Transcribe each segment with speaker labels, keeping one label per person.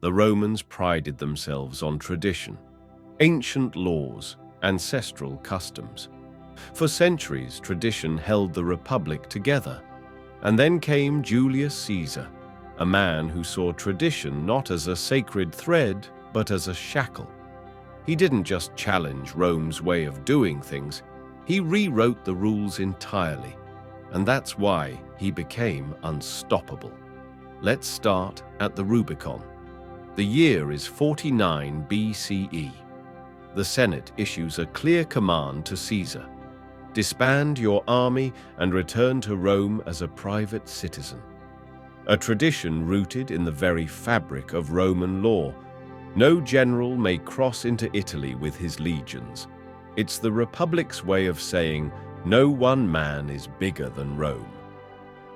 Speaker 1: The Romans prided themselves on tradition, ancient laws, ancestral customs. For centuries, tradition held the Republic together. And then came Julius Caesar, a man who saw tradition not as a sacred thread, but as a shackle. He didn't just challenge Rome's way of doing things, he rewrote the rules entirely. And that's why he became unstoppable. Let's start at the Rubicon. The year is 49 BCE. The Senate issues a clear command to Caesar: disband your army and return to Rome as a private citizen. A tradition rooted in the very fabric of Roman law. No general may cross into Italy with his legions. It's the Republic's way of saying no one man is bigger than Rome.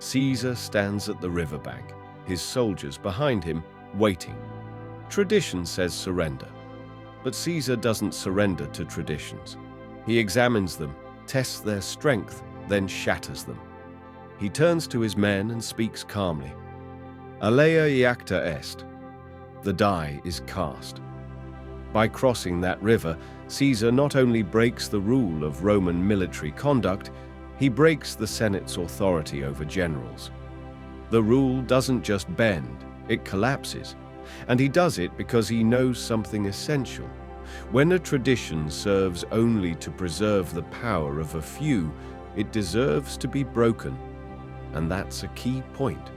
Speaker 1: Caesar stands at the riverbank, his soldiers behind him, waiting. Tradition says surrender. But Caesar doesn't surrender to traditions. He examines them, tests their strength, then shatters them. He turns to his men and speaks calmly. Alea iacta est. The die is cast. By crossing that river, Caesar not only breaks the rule of Roman military conduct, he breaks the Senate's authority over generals. The rule doesn't just bend, it collapses. And he does it because he knows something essential. When a tradition serves only to preserve the power of a few, it deserves to be broken. And that's a key point.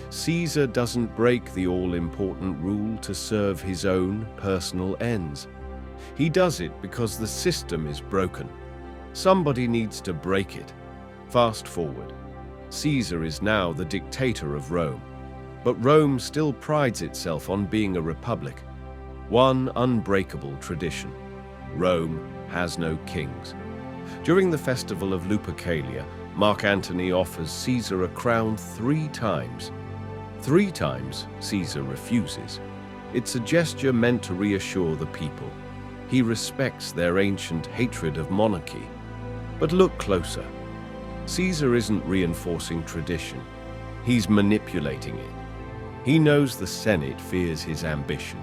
Speaker 1: Caesar doesn't break the all-important rule to serve his own personal ends. He does it because the system is broken. Somebody needs to break it. Fast forward. Caesar is now the dictator of Rome. But Rome still prides itself on being a republic. One unbreakable tradition: Rome has no kings. During the festival of Lupercalia, Mark Antony offers Caesar a crown 3 times. 3 times, Caesar refuses. It's a gesture meant to reassure the people. He respects their ancient hatred of monarchy. But look closer. Caesar isn't reinforcing tradition. He's manipulating it. He knows the Senate fears his ambition.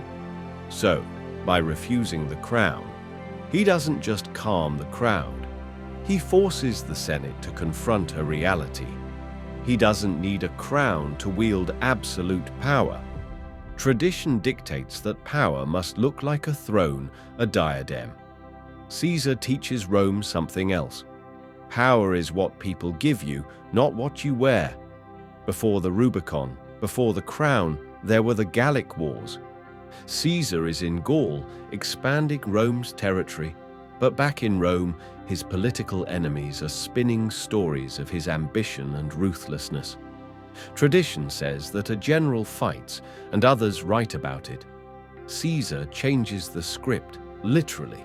Speaker 1: So, by refusing the crown, he doesn't just calm the crowd. He forces the Senate to confront a reality. He doesn't need a crown to wield absolute power. Tradition dictates that power must look like a throne, a diadem. Caesar teaches Rome something else. Power is what people give you, not what you wear. Before the Rubicon, before the crown, there were the Gallic Wars. Caesar is in Gaul, expanding Rome's territory, but back in Rome, his political enemies are spinning stories of his ambition and ruthlessness. Tradition says that a general fights, and others write about it. Caesar changes the script, literally.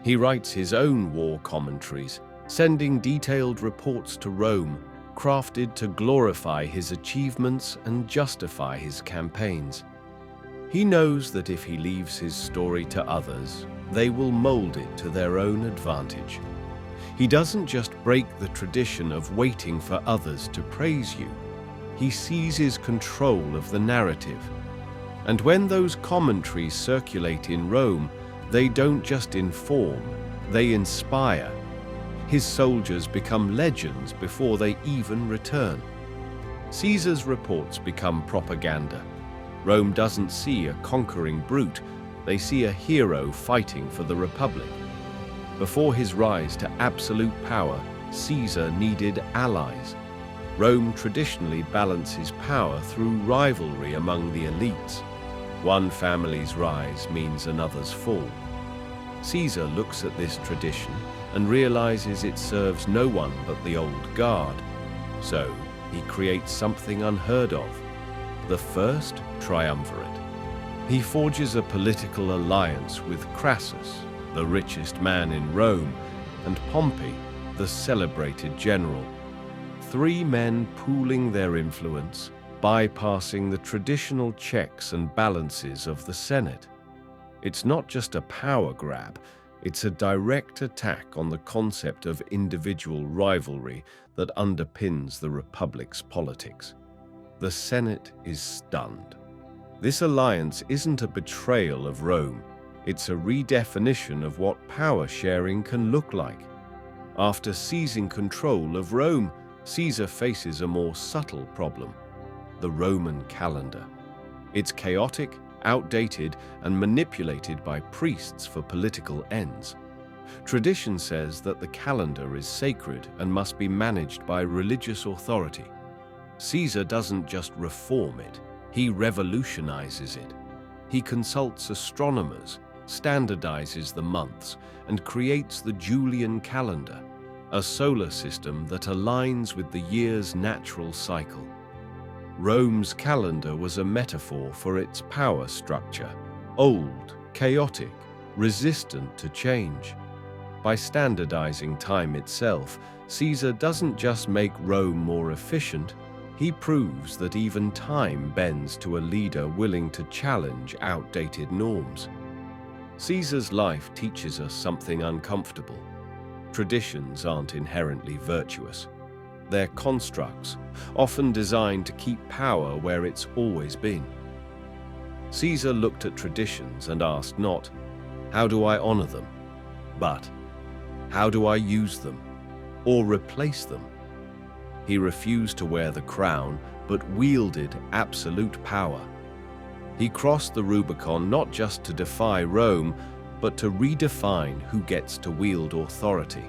Speaker 1: He writes his own war commentaries, sending detailed reports to Rome, crafted to glorify his achievements and justify his campaigns. He knows that if he leaves his story to others, they will mold it to their own advantage. He doesn't just break the tradition of waiting for others to praise you. He seizes control of the narrative. And when those commentaries circulate in Rome, they don't just inform, they inspire. His soldiers become legends before they even return. Caesar's reports become propaganda. Rome doesn't see a conquering brute, they see a hero fighting for the Republic. Before his rise to absolute power, Caesar needed allies. Rome traditionally balances power through rivalry among the elites. One family's rise means another's fall. Caesar looks at this tradition and realizes it serves no one but the old guard. So he creates something unheard of: the first triumvirate. He forges a political alliance with Crassus, the richest man in Rome, and Pompey, the celebrated general. 3 men pooling their influence, bypassing the traditional checks and balances of the Senate. It's not just a power grab, it's a direct attack on the concept of individual rivalry that underpins the Republic's politics. The Senate is stunned. This alliance isn't a betrayal of Rome, it's a redefinition of what power sharing can look like. After seizing control of Rome, Caesar faces a more subtle problem: the Roman calendar. It's chaotic, outdated, and manipulated by priests for political ends. Tradition says that the calendar is sacred and must be managed by religious authority. Caesar doesn't just reform it, he revolutionizes it. He consults astronomers, standardizes the months, and creates the Julian calendar, a solar system that aligns with the year's natural cycle. Rome's calendar was a metaphor for its power structure: old, chaotic, resistant to change. By standardizing time itself, Caesar doesn't just make Rome more efficient, he proves that even time bends to a leader willing to challenge outdated norms. Caesar's life teaches us something uncomfortable. Traditions aren't inherently virtuous. They're constructs, often designed to keep power where it's always been. Caesar looked at traditions and asked not, "How do I honor them?" but, "How do I use them or replace them?" He refused to wear the crown, but wielded absolute power. He crossed the Rubicon not just to defy Rome, but to redefine who gets to wield authority.